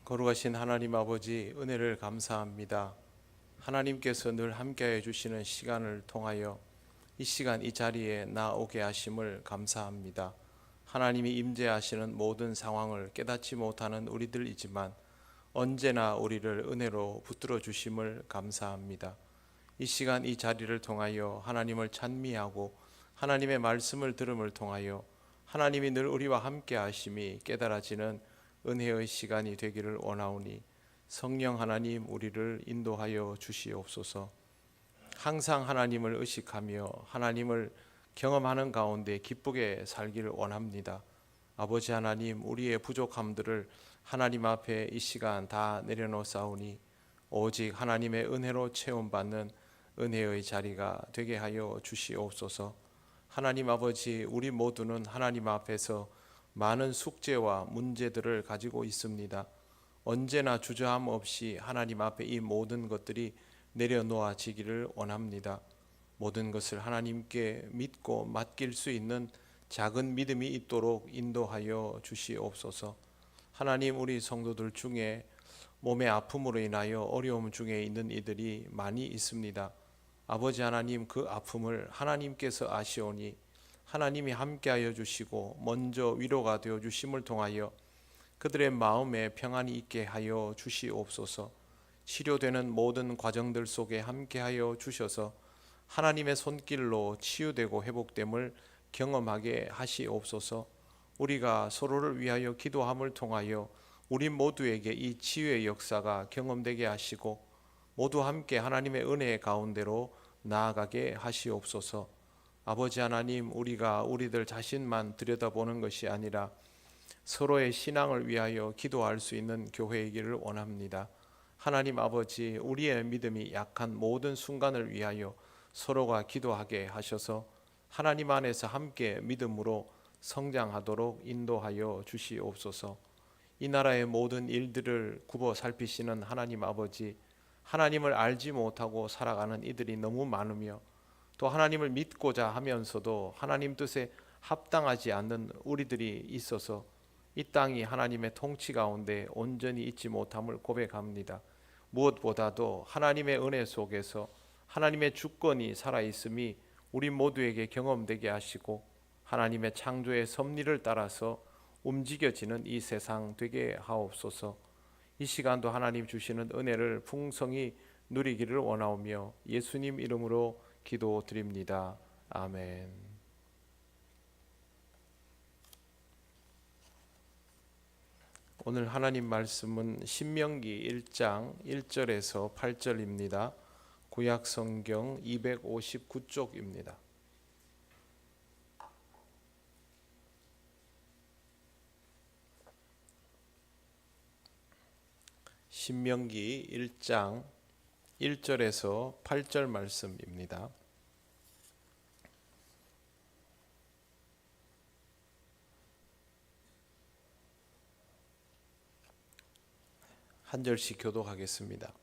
거룩하신 하나님 아버지, 은혜를 감사합니다. 하나님께서 늘 함께해 주시는 시간을 통하여 이 시간 이 자리에 나오게 하심을 감사합니다. 하나님이 임재하시는 모든 상황을 깨닫지 못하는 우리들이지만 언제나 우리를 은혜로 붙들어 주심을 감사합니다. 이 시간 이 자리를 통하여 하나님을 찬미하고 하나님의 말씀을 들음을 통하여 하나님이 늘 우리와 함께 하심이 깨달아지는 은혜의 시간이 되기를 원하오니 성령 하나님 우리를 인도하여 주시옵소서. 항상 하나님을 의식하며 하나님을 경험하는 가운데 기쁘게 살기를 원합니다. 아버지 하나님, 우리의 부족함들을 하나님 앞에 이 시간 다 내려놓사오니 오직 하나님의 은혜로 체험받는 은혜의 자리가 되게 하여 주시옵소서. 하나님 아버지, 우리 모두는 하나님 앞에서 많은 숙제와 문제들을 가지고 있습니다. 언제나 주저함 없이 하나님 앞에 이 모든 것들이 내려놓아지기를 원합니다. 모든 것을 하나님께 믿고 맡길 수 있는 작은 믿음이 있도록 인도하여 주시옵소서. 하나님, 우리 성도들 중에 몸의 아픔으로 인하여 어려움 중에 있는 이들이 많이 있습니다. 아버지 하나님, 그 아픔을 하나님께서 아시오니 하나님이 함께하여 주시고 먼저 위로가 되어 주심을 통하여 그들의 마음에 평안이 있게 하여 주시옵소서. 치료되는 모든 과정들 속에 함께하여 주셔서 하나님의 손길로 치유되고 회복됨을 경험하게 하시옵소서. 우리가 서로를 위하여 기도함을 통하여 우리 모두에게 이 치유의 역사가 경험되게 하시고 모두 함께 하나님의 은혜 가운데로 나아가게 하시옵소서. 아버지 하나님, 우리가 우리들 자신만 들여다보는 것이 아니라 서로의 신앙을 위하여 기도할 수 있는 교회이기를 원합니다. 하나님 아버지, 우리의 믿음이 약한 모든 순간을 위하여 서로가 기도하게 하셔서 하나님 안에서 함께 믿음으로 성장하도록 인도하여 주시옵소서. 이 나라의 모든 일들을 굽어 살피시는 하나님 아버지, 하나님을 알지 못하고 살아가는 이들이 너무 많으며 또 하나님을 믿고자 하면서도 하나님 뜻에 합당하지 않는 우리들이 있어서 이 땅이 하나님의 통치 가운데 온전히 있지 못함을 고백합니다. 무엇보다도 하나님의 은혜 속에서 하나님의 주권이 살아있음이 우리 모두에게 경험되게 하시고 하나님의 창조의 섭리를 따라서 움직여지는 이 세상 되게 하옵소서. 이 시간도 하나님 주시는 은혜를 풍성히 누리기를 원하오며 예수님 이름으로 기도드립니다. 아멘. 오늘 하나님 말씀은 신명기 1장 1절에서 8절입니다. 구약 성경 259쪽입니다. 신명기 1장 1절에서 8절 말씀입니다. 한 절씩 교독하겠습니다.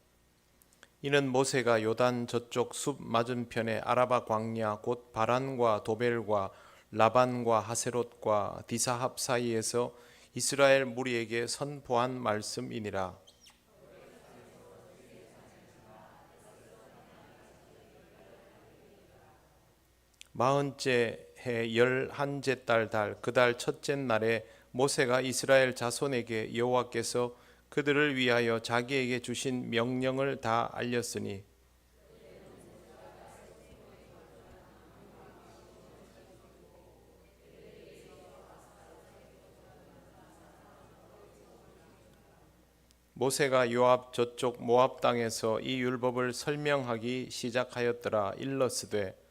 이는 모세가 요단 저쪽 숲 맞은편의 아라바 광야 곧 바란과 도벨과 라반과 하세롯과 디사합 사이에서 이스라엘 무리에게 선포한 말씀이니라. 마흔째 해 11째 달 그 달 첫째 날에 모세가 이스라엘 자손에게 여호와께서 그들을 위하여 자기에게 주신 명령을 다 알렸으니 모세가 요압 저쪽 모압 땅에서 이 율법을 설명하기 시작하였더라. 일러스되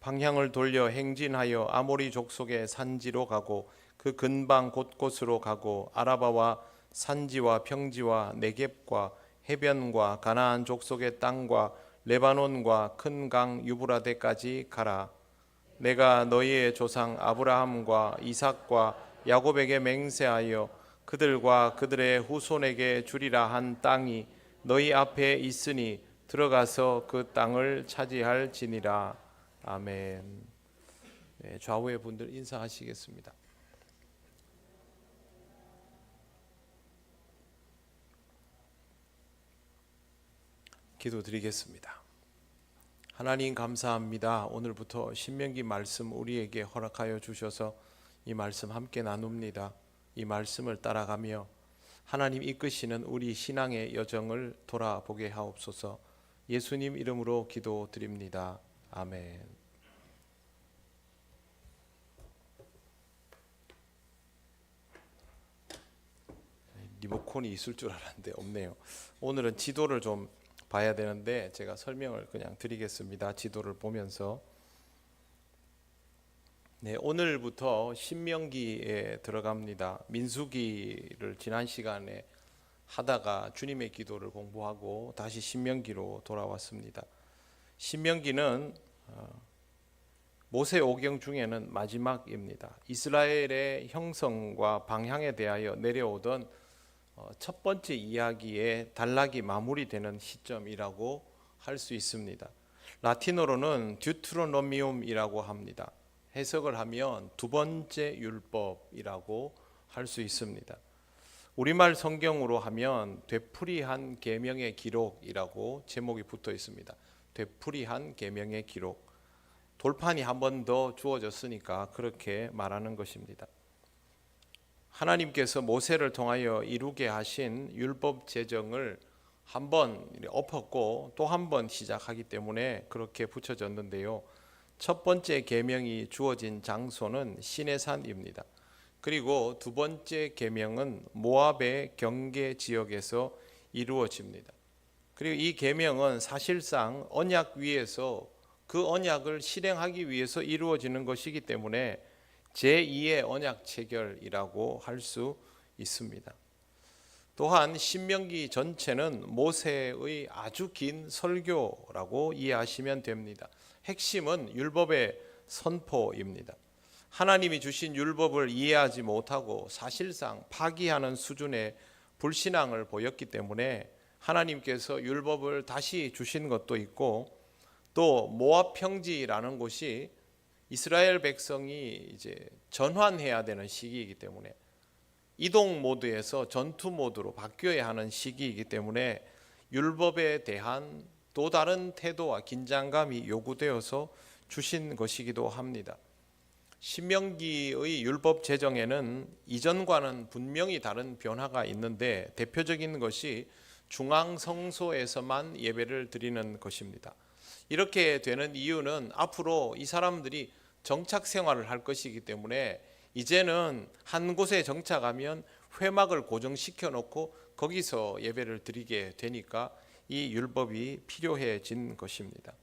방향을 돌려 행진하여 아모리 족속의 산지로 가고 그 근방 곳곳으로 가고 아라바와 산지와 평지와 네겝과 해변과 가나안 족속의 땅과 레바논과 큰 강 유브라데까지 가라. 내가 너희의 조상 아브라함과 이삭과 야곱에게 맹세하여 그들과 그들의 후손에게 주리라 한 땅이 너희 앞에 있으니 들어가서 그 땅을 차지할지니라. 아멘. 네, 좌우의 분들 인사하시겠습니다. 기도드리겠습니다. 하나님 감사합니다. 오늘부터 신명기 말씀 우리에게 허락하여 주셔서 이 말씀 함께 나눕니다. 이 말씀을 따라가며 하나님 이끄시는 우리 신앙의 여정을 돌아보게 하옵소서. 예수님 이름으로 기도드립니다. 아멘. 리모컨이 있을 줄 알았는데 없네요. 오늘은 지도를 좀 봐야 되는데 제가 설명을 그냥 드리겠습니다. 지도를 보면서 오늘부터 신명기에 들어갑니다. 민수기를 지난 시간에 하다가 주님의 기도를 공부하고 다시 신명기로 돌아왔습니다. 신명기는 모세오경 중에는 마지막입니다. 이스라엘의 형성과 방향에 대하여 내려오던 첫 번째 이야기의 단락이 마무리되는 시점이라고 할 수 있습니다. 라틴어로는 듀트로노미움이라고 합니다. 해석을 하면 두 번째 율법이라고 할 수 있습니다. 우리말 성경으로 하면 되풀이한 계명의 기록이라고 제목이 붙어 있습니다. 되풀이한 계명의 기록. 돌판이 한 번 더 주어졌으니까 그렇게 말하는 것입니다. 하나님께서 모세를 통하여 이루게 하신 율법 제정을 한 번 엎었고 또 한 번 시작하기 때문에 그렇게 붙여졌는데요. 첫 번째 계명이 주어진 장소는 시내산입니다. 그리고 두 번째 계명은 모압의 경계 지역에서 이루어집니다. 그리고 이 계명은 사실상 언약 위에서 그 언약을 실행하기 위해서 이루어지는 것이기 때문에 제2의 언약 체결이라고 할 수 있습니다. 또한 신명기 전체는 모세의 아주 긴 설교라고 이해하시면 됩니다. 핵심은 율법의 선포입니다. 하나님이 주신 율법을 이해하지 못하고 사실상 파기하는 수준의 불신앙을 보였기 때문에 하나님께서 율법을 다시 주신 것도 있고 또 모압 평지라는 곳이 이스라엘 백성이 이제 전환해야 되는 시기이기 때문에 이동 모드에서 전투 모드로 바뀌어야 하는 시기이기 때문에 율법에 대한 또 다른 태도와 긴장감이 요구되어서 주신 것이기도 합니다. 신명기의 율법 제정에는 이전과는 분명히 다른 변화가 있는데 대표적인 것이 중앙성소에서만 예배를 드리는 것입니다. 이렇게 되는 이유는 앞으로 이 사람들이 정착 생활을 할 것이기 때문에 이제는 한 곳에 정착하면 회막을 고정시켜 놓고 거기서 예배를 드리게 되니까 이 율법이 필요해진 것입니다.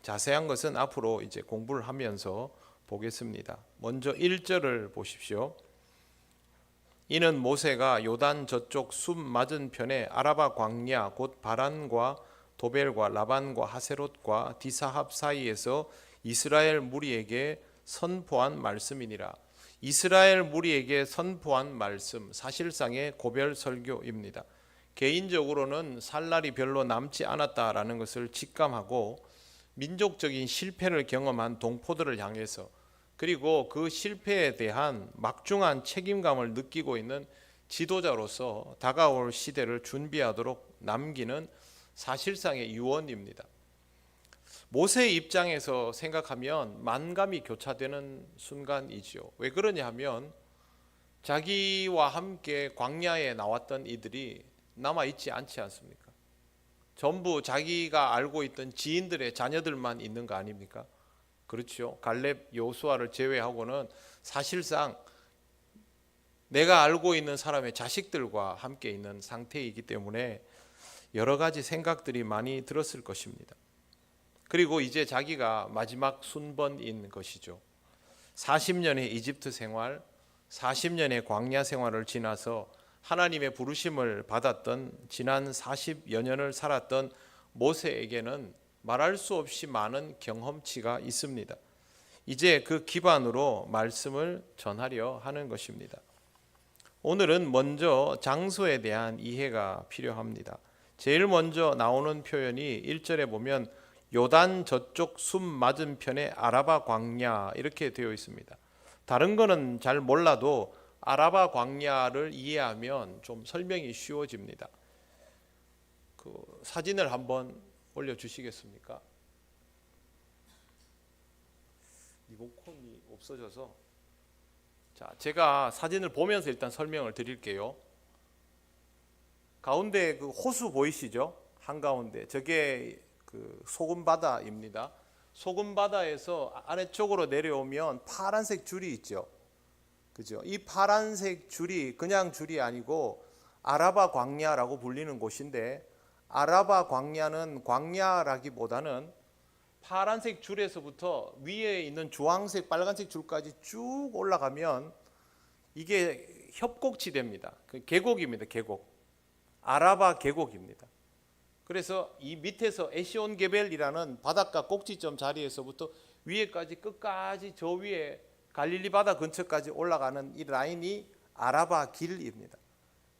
자세한 것은 앞으로 이제 공부를 하면서 보겠습니다. 먼저 1절을 보십시오. 이는 모세가 요단 저쪽 숲 맞은편에 아라바 광야 곧 바란과 도벨과 라반과 하세롯과 디사합 사이에서 이스라엘 무리에게 선포한 말씀이니라. 이스라엘 무리에게 선포한 말씀, 사실상의 고별 설교입니다. 개인적으로는 살 날이 별로 남지 않았다라는 것을 직감하고 민족적인 실패를 경험한 동포들을 향해서 그리고 그 실패에 대한 막중한 책임감을 느끼고 있는 지도자로서 다가올 시대를 준비하도록 남기는 사실상의 유언입니다. 모세의 입장에서 생각하면 만감이 교차되는 순간이지요. 왜 그러냐 하면 자기와 함께 광야에 나왔던 이들이 남아있지 않지 않습니까? 전부 자기가 알고 있던 지인들의 자녀들만 있는 거 아닙니까? 그렇죠. 갈렙 여호수아를 제외하고는 사실상 내가 알고 있는 사람의 자식들과 함께 있는 상태이기 때문에 여러 가지 생각들이 많이 들었을 것입니다. 그리고 이제 자기가 마지막 순번인 것이죠. 40년의 이집트 생활, 40년의 광야 생활을 지나서 하나님의 부르심을 받았던 지난 40여 년을 살았던 모세에게는 말할 수 없이 많은 경험치가 있습니다. 이제 그 기반으로 말씀을 전하려 하는 것입니다. 오늘은 먼저 장소에 대한 이해가 필요합니다. 제일 먼저 나오는 표현이 1절에 보면 요단 저쪽 숲 맞은편에 아라바 광야 이렇게 되어 있습니다. 다른 거는 잘 몰라도 아라바 광야를 이해하면 좀 설명이 쉬워집니다. 그 사진을 한번 올려주시겠습니까? 리모컨이 없어져서, 자, 제가 사진을 보면서 일단 설명을 드릴게요. 가운데 그 호수 보이시죠? 한가운데 저게 그 소금바다입니다. 소금바다에서 아래쪽으로 내려오면 파란색 줄이 있죠. 그죠? 이 파란색 줄이 그냥 줄이 아니고 아라바 광야라고 불리는 곳인데, 아라바 광야는 광야라기보다는 파란색 줄에서부터 위에 있는 주황색, 빨간색 줄까지 쭉 올라가면 이게 협곡지대입니다. 계곡입니다. 계곡. 아라바 계곡입니다. 그래서 이 밑에서 에시온게벨이라는 바닷가 꼭지점 자리에서부터 위에까지 끝까지 저 위에 갈릴리 바다 근처까지 올라가는 이 라인이 아라바 길입니다.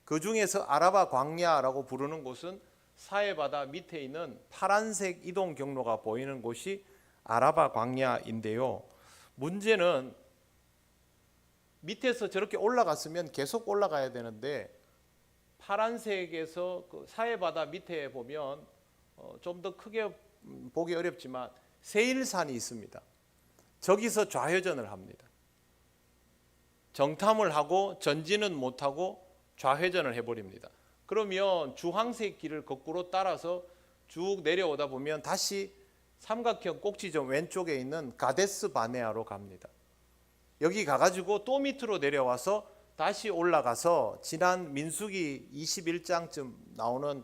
그 중에서 아라바 광야라고 부르는 곳은 사해바다 밑에 있는 파란색 이동 경로가 보이는 곳이 아라바 광야인데요. 문제는 밑에서 저렇게 올라갔으면 계속 올라가야 되는데, 파란색에서 그 사해바다 밑에 보면 좀 더 크게 보기 어렵지만 세일산이 있습니다. 저기서 좌회전을 합니다. 정탐을 하고 전진은 못하고 좌회전을 해버립니다. 그러면 주황색 길을 거꾸로 따라서 쭉 내려오다 보면 다시 삼각형 꼭지점 왼쪽에 있는 가데스 바네아로 갑니다. 여기 가가지고 또 밑으로 내려와서 다시 올라가서 지난 민수기 21장쯤 나오는,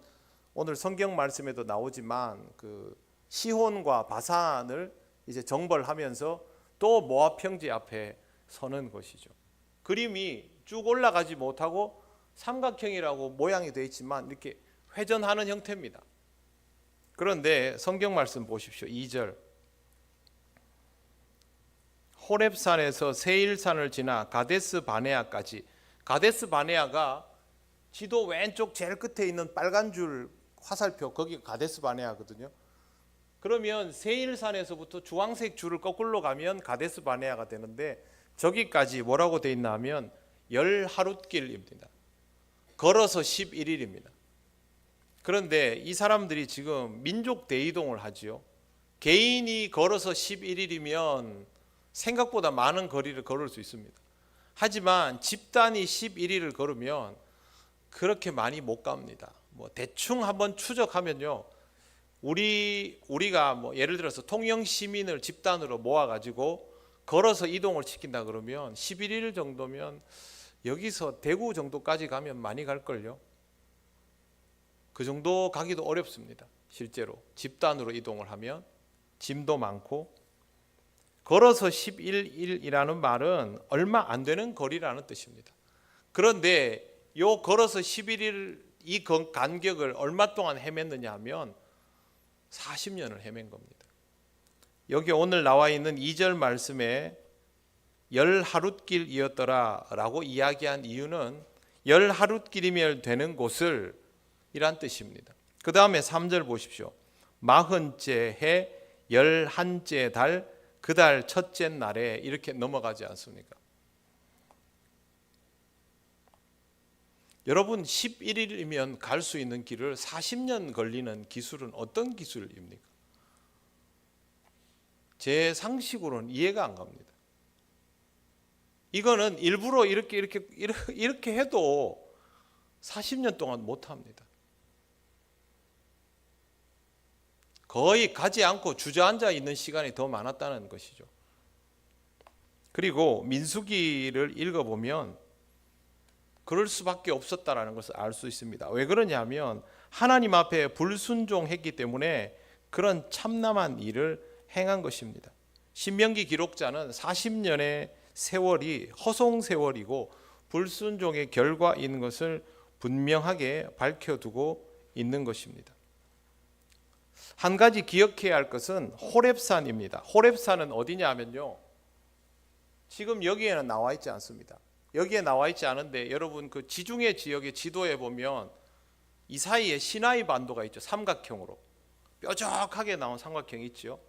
오늘 성경 말씀에도 나오지만 그 시혼과 바산을 이제 정벌하면서 또 모압 평지 앞에 서는 것이죠. 그림이 쭉 올라가지 못하고 삼각형이라고 모양이 되어 있지만 이렇게 회전하는 형태입니다. 그런데 성경 말씀 보십시오. 2절. 호렙산에서 세일산을 지나 가데스 바네아까지. 가데스 바네아가 지도 왼쪽 제일 끝에 있는 빨간 줄 화살표, 거기가 가데스 바네아거든요. 그러면 세일산에서부터 주황색 줄을 거꾸로 가면 가데스 바네아가 되는데, 저기까지 뭐라고 되어 있나 하면 10하룻길입니다. 걸어서 11일입니다. 그런데 이 사람들이 지금 민족 대이동을 하지요. 개인이 걸어서 11일이면 생각보다 많은 거리를 걸을 수 있습니다. 하지만 집단이 11일을 걸으면 그렇게 많이 못 갑니다. 뭐 대충 한번 추적하면요, 우리가 뭐 예를 들어서 통영 시민을 집단으로 모아가지고 걸어서 이동을 시킨다 그러면 11일 정도면 여기서 대구 정도까지 가면 많이 갈걸요. 그 정도 가기도 어렵습니다. 실제로 집단으로 이동을 하면 짐도 많고. 걸어서 11일이라는 말은 얼마 안 되는 거리라는 뜻입니다. 그런데 요 걸어서 11일 이 간격을 얼마 동안 헤맸느냐 하면 40년을 헤맨 겁니다. 여기 오늘 나와 있는 2절 말씀에 10하룻길이었더라 라고 이야기한 이유는 10하룻길이면 되는 곳을 이란 뜻입니다. 그 다음에 3절 보십시오. 40째 해 11째 달 그 달 첫째 날에 이렇게 넘어가지 않습니까? 여러분, 11일이면 갈 수 있는 길을 40년 걸리는 기술은 어떤 기술입니까? 제 상식으로는 이해가 안 갑니다. 이거는 일부러 이렇게 해도 40년 동안 못 합니다. 거의 가지 않고 주저앉아 있는 시간이 더 많았다는 것이죠. 그리고 민수기를 읽어보면 그럴 수밖에 없었다라는 것을 알 수 있습니다. 왜 그러냐면 하나님 앞에 불순종했기 때문에 그런 참남한 일을 행한 것입니다. 신명기 기록자는 40년의 세월이 허송 세월이고 불순종의 결과인 것을 분명하게 밝혀두고 있는 것입니다. 한 가지 기억해야 할 것은 호렙산입니다. 호렙산은 어디냐 하면요, 지금 여기에는 나와 있지 않습니다. 여기에 나와 있지 않은데 여러분 그 지중해 지역의 지도에 보면 이 사이에 시나이 반도가 있죠. 삼각형으로. 뾰족하게 나온 삼각형이 있죠.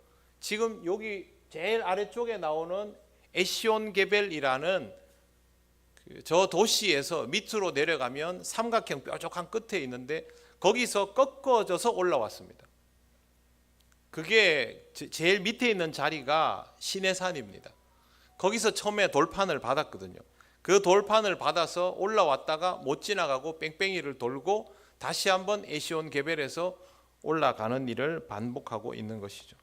지금 여기 제일 아래쪽에 나오는 에시온게벨이라는 저 도시에서 밑으로 내려가면 삼각형 뾰족한 끝에 있는데 거기서 꺾어져서 올라왔습니다. 그게 제일 밑에 있는 자리가 시내산입니다. 거기서 처음에 돌판을 받았거든요. 그 돌판을 받아서 올라왔다가 못 지나가고 뺑뺑이를 돌고 다시 한번 에시온게벨에서 올라가는 일을 반복하고 있는 것이죠.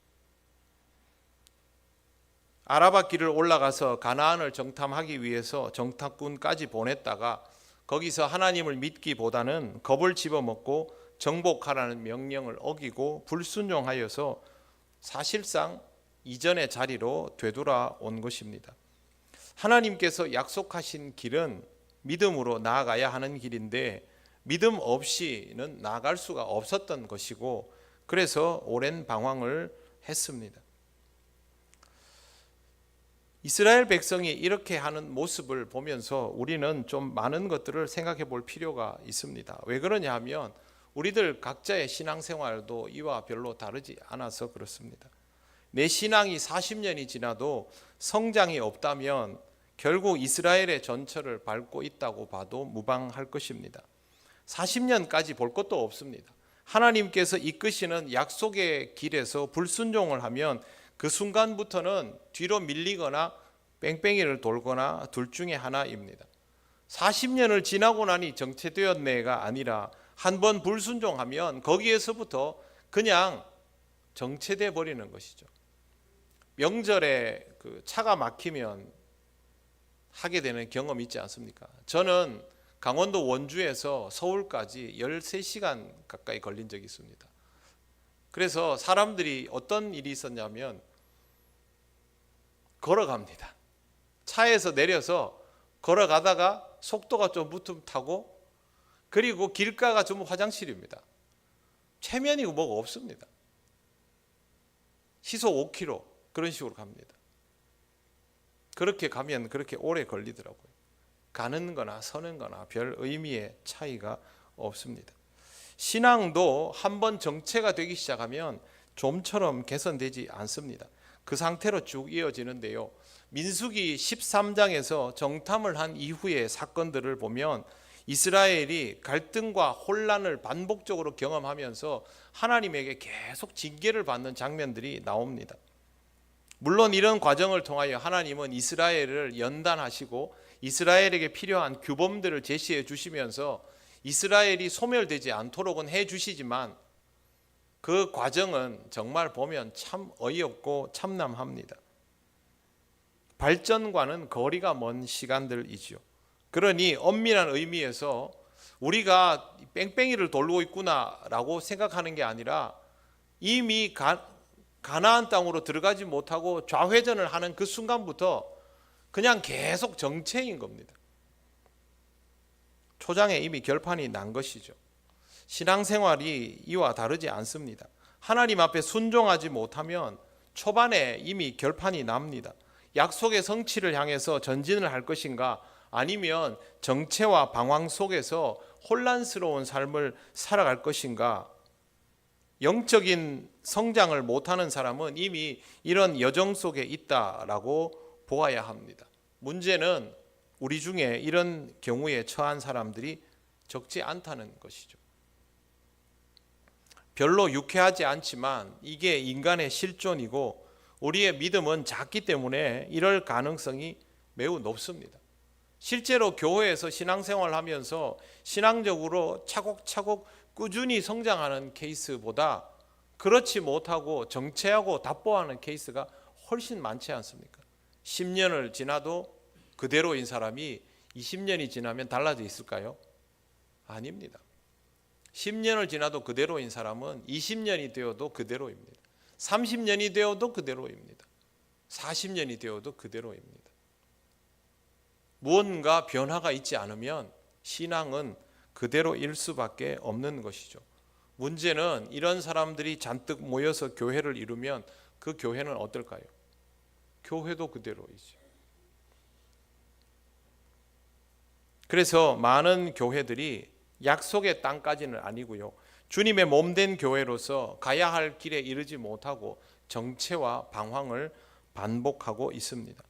아라바 길을 올라가서 가나안을 정탐하기 위해서 정탐꾼까지 보냈다가 거기서 하나님을 믿기보다는 겁을 집어먹고 정복하라는 명령을 어기고 불순종하여서 사실상 이전의 자리로 되돌아온 것입니다. 하나님께서 약속하신 길은 믿음으로 나아가야 하는 길인데 믿음 없이는 나아갈 수가 없었던 것이고 그래서 오랜 방황을 했습니다. 이스라엘 백성이 이렇게 하는 모습을 보면서 우리는 좀 많은 것들을 생각해 볼 필요가 있습니다. 왜 그러냐 하면 우리들 각자의 신앙생활도 이와 별로 다르지 않아서 그렇습니다. 내 신앙이 40년이 지나도 성장이 없다면 결국 이스라엘의 전철을 밟고 있다고 봐도 무방할 것입니다. 40년까지 볼 것도 없습니다. 하나님께서 이끄시는 약속의 길에서 불순종을 하면 그 순간부터는 뒤로 밀리거나 뺑뺑이를 돌거나 둘 중에 하나입니다. 40년을 지나고 나니 정체되었네가 아니라 한 번 불순종하면 거기에서부터 그냥 정체돼 버리는 것이죠. 명절에 그 차가 막히면 하게 되는 경험 있지 않습니까? 저는 강원도 원주에서 서울까지 13시간 가까이 걸린 적이 있습니다. 그래서 사람들이 어떤 일이 있었냐면 걸어갑니다. 차에서 내려서 걸어가다가 속도가 좀 붙으면 타고 그리고 길가가 좀 화장실입니다. 최면이고 뭐가 없습니다. 시속 5km 그런 식으로 갑니다. 그렇게 가면 그렇게 오래 걸리더라고요. 가는 거나 서는 거나 별 의미의 차이가 없습니다. 신앙도 한번 정체가 되기 시작하면 좀처럼 개선되지 않습니다. 그 상태로 쭉 이어지는데요. 민수기 13장에서 정탐을 한 이후의 사건들을 보면 이스라엘이 갈등과 혼란을 반복적으로 경험하면서 하나님에게 계속 징계를 받는 장면들이 나옵니다. 물론 이런 과정을 통하여 하나님은 이스라엘을 연단하시고 이스라엘에게 필요한 규범들을 제시해 주시면서 이스라엘이 소멸되지 않도록은 해 주시지만 그 과정은 정말 보면 참 어이없고 참담합니다. 발전과는 거리가 먼 시간들이지요. 그러니 엄밀한 의미에서 우리가 뺑뺑이를 돌고 있구나라고 생각하는 게 아니라 이미 가나안 땅으로 들어가지 못하고 좌회전을 하는 그 순간부터 그냥 계속 정체인 겁니다. 초장에 이미 결판이 난 것이죠. 신앙생활이 이와 다르지 않습니다. 하나님 앞에 순종하지 못하면 초반에 이미 결판이 납니다. 약속의 성취를 향해서 전진을 할 것인가 아니면 정체와 방황 속에서 혼란스러운 삶을 살아갈 것인가. 영적인 성장을 못하는 사람은 이미 이런 여정 속에 있다라고 보아야 합니다. 문제는 우리 중에 이런 경우에 처한 사람들이 적지 않다는 것이죠. 별로 유쾌하지 않지만 이게 인간의 실존이고 우리의 믿음은 작기 때문에 이럴 가능성이 매우 높습니다. 실제로 교회에서 신앙생활을 하면서 신앙적으로 차곡차곡 꾸준히 성장하는 케이스보다 그렇지 못하고 정체하고 답보하는 케이스가 훨씬 많지 않습니까? 10년을 지나도 그대로인 사람이 20년이 지나면 달라져 있을까요? 아닙니다. 10년을 지나도 그대로인 사람은 20년이 되어도 그대로입니다. 30년이 되어도 그대로입니다. 40년이 되어도 그대로입니다. 무언가 변화가 있지 않으면 신앙은 그대로일 수밖에 없는 것이죠. 문제는 이런 사람들이 잔뜩 모여서 교회를 이루면 그 교회는 어떨까요? 교회도 그대로이죠. 그래서 많은 교회들이 약속의 땅까지는 아니고요. 주님의 몸된 교회로서 가야 할 길에 이르지 못하고 정체와 방황을 반복하고 있습니다.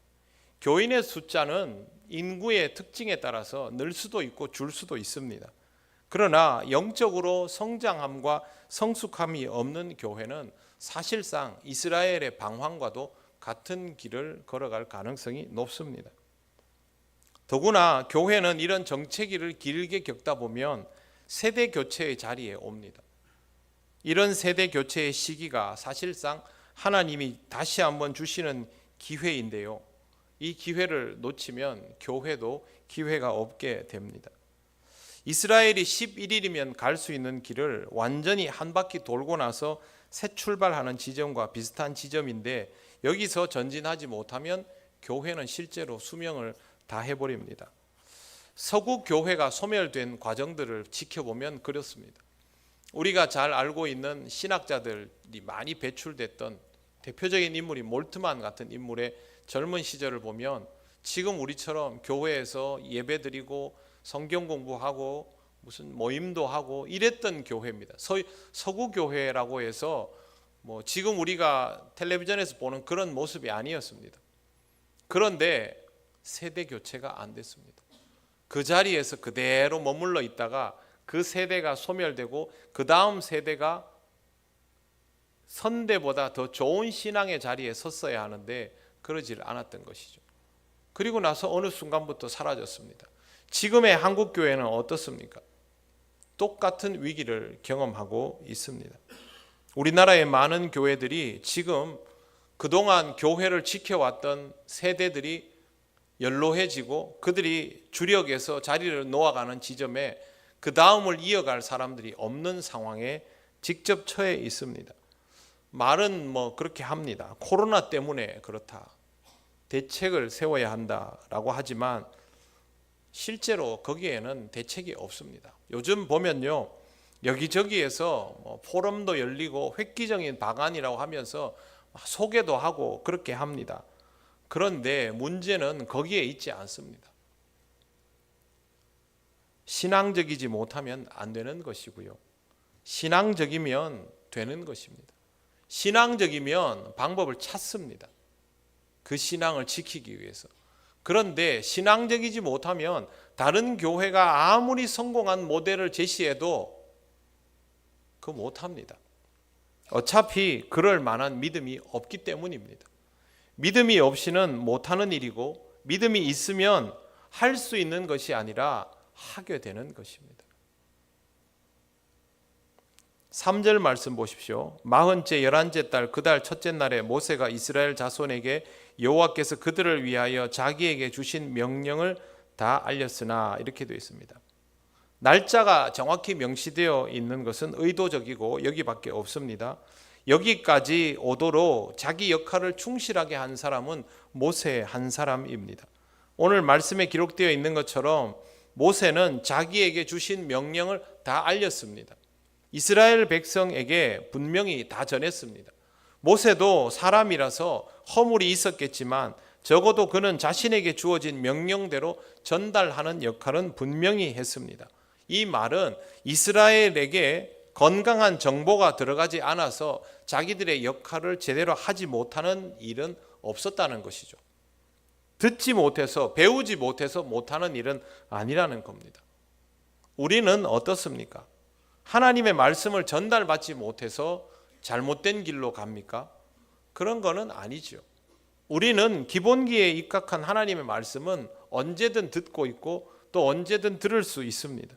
교인의 숫자는 인구의 특징에 따라서 늘 수도 있고 줄 수도 있습니다. 그러나 영적으로 성장함과 성숙함이 없는 교회는 사실상 이스라엘의 방황과도 같은 길을 걸어갈 가능성이 높습니다. 더구나 교회는 이런 정체기를 길게 겪다 보면 세대 교체의 자리에 옵니다. 이런 세대 교체의 시기가 사실상 하나님이 다시 한번 주시는 기회인데요. 이 기회를 놓치면 교회도 기회가 없게 됩니다. 이스라엘이 11일이면 갈 수 있는 길을 완전히 한 바퀴 돌고 나서 새 출발하는 지점과 비슷한 지점인데 여기서 전진하지 못하면 교회는 실제로 수명을 다 해버립니다. 서구 교회가 소멸된 과정들을 지켜보면 그렇습니다. 우리가 잘 알고 있는 신학자들이 많이 배출됐던 대표적인 인물이 몰트만 같은 인물의 젊은 시절을 보면 지금 우리처럼 교회에서 예배드리고 성경 공부하고 무슨 모임도 하고 이랬던 교회입니다. 서구 교회라고 해서 지금 우리가 텔레비전에서 보는 그런 모습이 아니었습니다. 그런데 세대 교체가 안 됐습니다. 그 자리에서 그대로 머물러 있다가 그 세대가 소멸되고 그 다음 세대가 선대보다 더 좋은 신앙의 자리에 섰어야 하는데 그러질 않았던 것이죠. 그리고 나서 어느 순간부터 사라졌습니다. 지금의 한국교회는 어떻습니까? 똑같은 위기를 경험하고 있습니다. 우리나라의 많은 교회들이 지금 그동안 교회를 지켜왔던 세대들이 연로해지고 그들이 주력에서 자리를 놓아가는 지점에 그 다음을 이어갈 사람들이 없는 상황에 직접 처해 있습니다. 말은 그렇게 합니다. 코로나 때문에 그렇다. 대책을 세워야 한다라고 하지만 실제로 거기에는 대책이 없습니다. 요즘 보면요, 여기저기에서 포럼도 열리고 획기적인 방안이라고 하면서 소개도 하고 그렇게 합니다. 그런데 문제는 거기에 있지 않습니다. 신앙적이지 못하면 안 되는 것이고요. 신앙적이면 되는 것입니다. 신앙적이면 방법을 찾습니다. 그 신앙을 지키기 위해서. 그런데 신앙적이지 못하면 다른 교회가 아무리 성공한 모델을 제시해도 그거 못합니다. 어차피 그럴 만한 믿음이 없기 때문입니다. 믿음이 없이는 못하는 일이고 믿음이 있으면 할 수 있는 것이 아니라 하게 되는 것입니다. 3절 말씀 보십시오. 40째 11째 달 그 달 첫째 날에 모세가 이스라엘 자손에게 여호와께서 그들을 위하여 자기에게 주신 명령을 다 알렸으나 이렇게 되어 있습니다. 날짜가 정확히 명시되어 있는 것은 의도적이고 여기밖에 없습니다. 여기까지 오도록 자기 역할을 충실하게 한 사람은 모세 한 사람입니다. 오늘 말씀에 기록되어 있는 것처럼 모세는 자기에게 주신 명령을 다 알렸습니다. 이스라엘 백성에게 분명히 다 전했습니다. 모세도 사람이라서 허물이 있었겠지만 적어도 그는 자신에게 주어진 명령대로 전달하는 역할은 분명히 했습니다. 이 말은 이스라엘에게 건강한 정보가 들어가지 않아서 자기들의 역할을 제대로 하지 못하는 일은 없었다는 것이죠. 듣지 못해서 배우지 못해서 못하는 일은 아니라는 겁니다. 우리는 어떻습니까? 하나님의 말씀을 전달받지 못해서 잘못된 길로 갑니까? 그런 거는 아니죠. 우리는 기본기에 입각한 하나님의 말씀은 언제든 듣고 있고 또 언제든 들을 수 있습니다.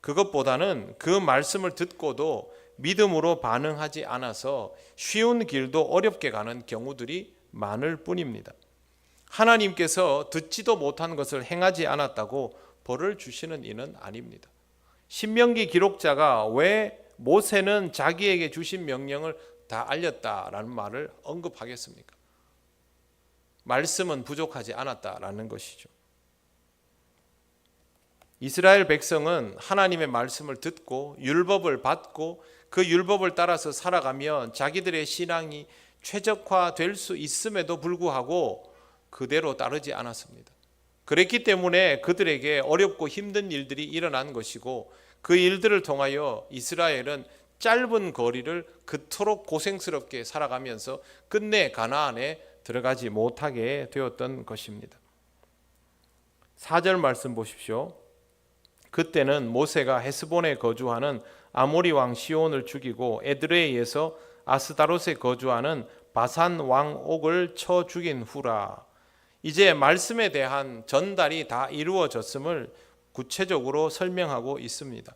그것보다는 그 말씀을 듣고도 믿음으로 반응하지 않아서 쉬운 길도 어렵게 가는 경우들이 많을 뿐입니다. 하나님께서 듣지도 못한 것을 행하지 않았다고 벌을 주시는 이는 아닙니다. 신명기 기록자가 왜 모세는 자기에게 주신 명령을 다 알렸다라는 말을 언급하겠습니까? 말씀은 부족하지 않았다라는 것이죠. 이스라엘 백성은 하나님의 말씀을 듣고 율법을 받고 그 율법을 따라서 살아가면 자기들의 신앙이 최적화될 수 있음에도 불구하고 그대로 따르지 않았습니다. 그랬기 때문에 그들에게 어렵고 힘든 일들이 일어난 것이고 그 일들을 통하여 이스라엘은 짧은 거리를 그토록 고생스럽게 살아가면서 끝내 가나안에 들어가지 못하게 되었던 것입니다. 4절 말씀 보십시오. 그때는 모세가 헤스본에 거주하는 아모리 왕 시온을 죽이고 에드레이에서 아스다롯에 거주하는 바산 왕 옥을 쳐 죽인 후라. 이제 말씀에 대한 전달이 다 이루어졌음을 구체적으로 설명하고 있습니다.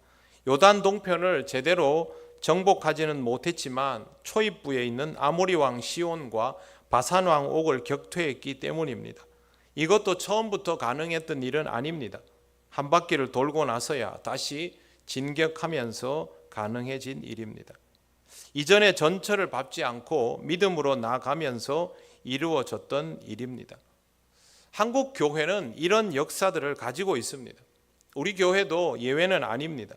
요단 동편을 제대로 정복하지는 못했지만 초입부에 있는 아모리 왕 시온과 바산 왕 옥을 격퇴했기 때문입니다. 이것도 처음부터 가능했던 일은 아닙니다. 한 바퀴를 돌고 나서야 다시 진격하면서 가능해진 일입니다. 이전에 전철을 밟지 않고 믿음으로 나아가면서 이루어졌던 일입니다. 한국 교회는 이런 역사들을 가지고 있습니다. 우리 교회도 예외는 아닙니다.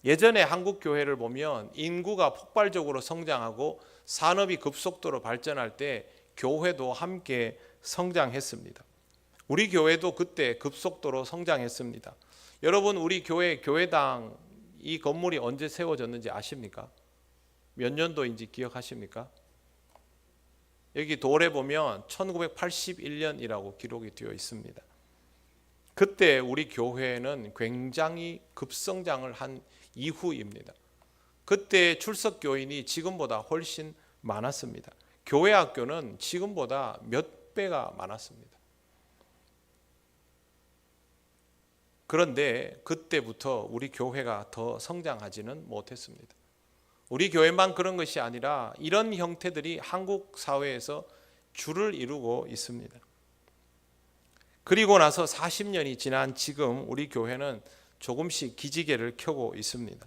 예전에 한국 교회를 보면 인구가 폭발적으로 성장하고 산업이 급속도로 발전할 때 교회도 함께 성장했습니다. 우리 교회도 그때 급속도로 성장했습니다. 여러분, 우리 교회당 이 건물이 언제 세워졌는지 아십니까? 몇 년도인지 기억하십니까? 여기 돌에 보면 1981년이라고 기록이 되어 있습니다. 그때 우리 교회는 굉장히 급성장을 한 이후입니다. 그때 출석 교인이 지금보다 훨씬 많았습니다. 교회 학교는 지금보다 몇 배가 많았습니다. 그런데 그때부터 우리 교회가 더 성장하지는 못했습니다. 우리 교회만 그런 것이 아니라 이런 형태들이 한국 사회에서 줄을 이루고 있습니다. 그리고 나서 40년이 지난 지금 우리 교회는 조금씩 기지개를 켜고 있습니다.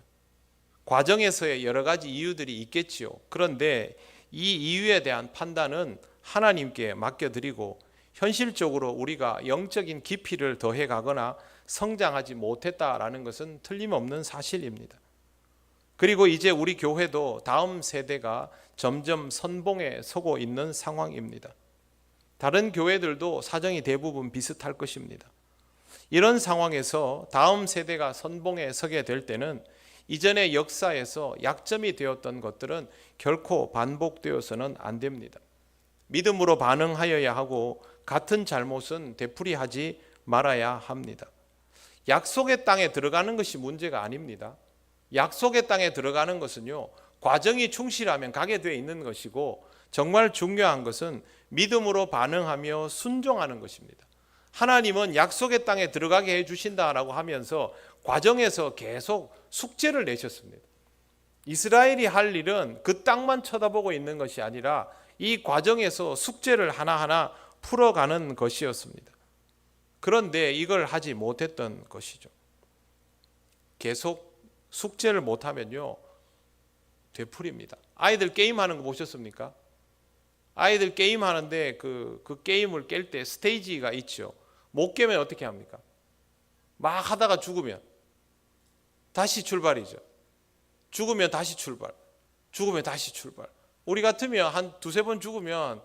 과정에서의 여러 가지 이유들이 있겠지요. 그런데 이 이유에 대한 판단은 하나님께 맡겨드리고 현실적으로 우리가 영적인 깊이를 더해 가거나 성장하지 못했다라는 것은 틀림없는 사실입니다. 그리고 이제 우리 교회도 다음 세대가 점점 선봉에 서고 있는 상황입니다. 다른 교회들도 사정이 대부분 비슷할 것입니다. 이런 상황에서 다음 세대가 선봉에 서게 될 때는 이전의 역사에서 약점이 되었던 것들은 결코 반복되어서는 안 됩니다. 믿음으로 반응하여야 하고 같은 잘못은 되풀이하지 말아야 합니다. 약속의 땅에 들어가는 것이 문제가 아닙니다. 약속의 땅에 들어가는 것은요, 과정이 충실하면 가게 되어 있는 것이고 정말 중요한 것은 믿음으로 반응하며 순종하는 것입니다. 하나님은 약속의 땅에 들어가게 해주신다라고 하면서 과정에서 계속 숙제를 내셨습니다. 이스라엘이 할 일은 그 땅만 쳐다보고 있는 것이 아니라 이 과정에서 숙제를 하나하나 풀어가는 것이었습니다. 그런데 이걸 하지 못했던 것이죠. 계속 숙제를 못하면요, 되풀이입니다. 아이들 게임하는 거 보셨습니까? 아이들 게임하는데 그 게임을 깰 때 스테이지가 있죠. 못 깨면 어떻게 합니까? 막 하다가 죽으면 다시 출발이죠. 죽으면 다시 출발. 죽으면 다시 출발. 우리 같으면 한 두세 번 죽으면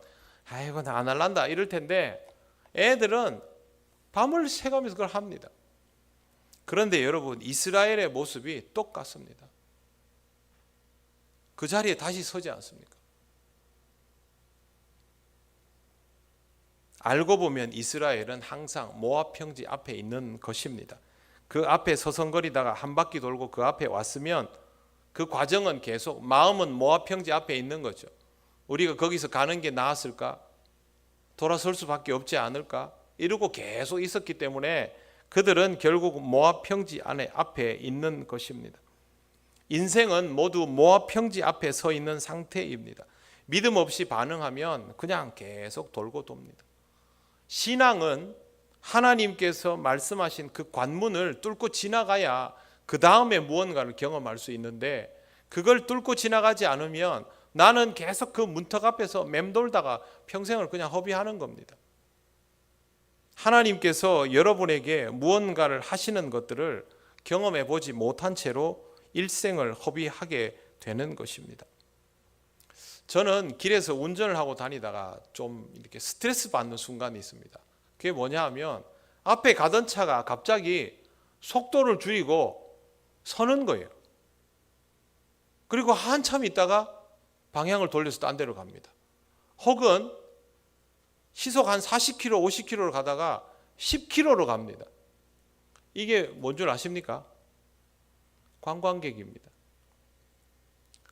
아이고 나 안 할란다 이럴 텐데 애들은 밤을 새가면서 그걸 합니다. 그런데 여러분, 이스라엘의 모습이 똑같습니다. 그 자리에 다시 서지 않습니까? 알고 보면 이스라엘은 항상 모압 평지 앞에 있는 것입니다. 그 앞에 서성거리다가 한 바퀴 돌고 그 앞에 왔으면 그 과정은 계속 마음은 모압 평지 앞에 있는 거죠. 우리가 거기서 가는 게 나았을까? 돌아설 수밖에 없지 않을까? 이러고 계속 있었기 때문에 그들은 결국 모압 평지 안에 앞에 있는 것입니다. 인생은 모두 모압 평지 앞에 서 있는 상태입니다. 믿음 없이 반응하면 그냥 계속 돌고 돕니다. 신앙은 하나님께서 말씀하신 그 관문을 뚫고 지나가야 그 다음에 무언가를 경험할 수 있는데 그걸 뚫고 지나가지 않으면 나는 계속 그 문턱 앞에서 맴돌다가 평생을 그냥 허비하는 겁니다. 하나님께서 여러분에게 무언가를 하시는 것들을 경험해 보지 못한 채로 일생을 허비하게 되는 것입니다. 저는 길에서 운전을 하고 다니다가 좀 이렇게 스트레스 받는 순간이 있습니다. 그게 뭐냐 하면 앞에 가던 차가 갑자기 속도를 줄이고 서는 거예요. 그리고 한참 있다가 방향을 돌려서 딴 데로 갑니다. 혹은 시속 한 40km, 50km로 가다가 10km로 갑니다. 이게 뭔 줄 아십니까? 관광객입니다.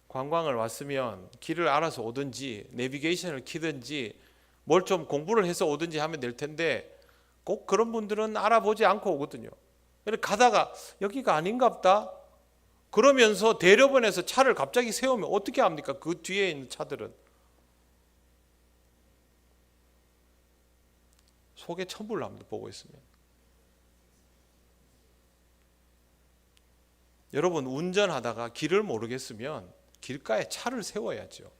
관광을 왔으면 길을 알아서 오든지 내비게이션을 키든지 뭘 좀 공부를 해서 오든지 하면 될 텐데 꼭 그런 분들은 알아보지 않고 오거든요. 가다가 여기가 아닌갑다 그러면서 대려변에서 차를 갑자기 세우면 어떻게 합니까? 그 뒤에 있는 차들은 속에 천불 납니다. 보고 있으면. 여러분, 운전하다가 길을 모르겠으면 길가에 차를 세워야죠.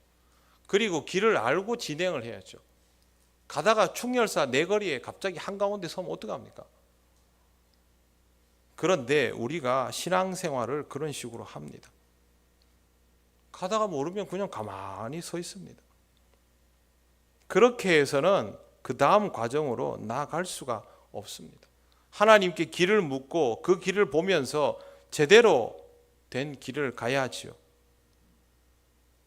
그리고 길을 알고 진행을 해야죠. 가다가 충렬사 내거리에 갑자기 한가운데 서면 어떡합니까? 그런데 우리가 신앙생활을 그런 식으로 합니다. 가다가 모르면 그냥 가만히 서 있습니다. 그렇게 해서는 그 다음 과정으로 나아갈 수가 없습니다. 하나님께 길을 묻고 그 길을 보면서 제대로 된 길을 가야 하지요.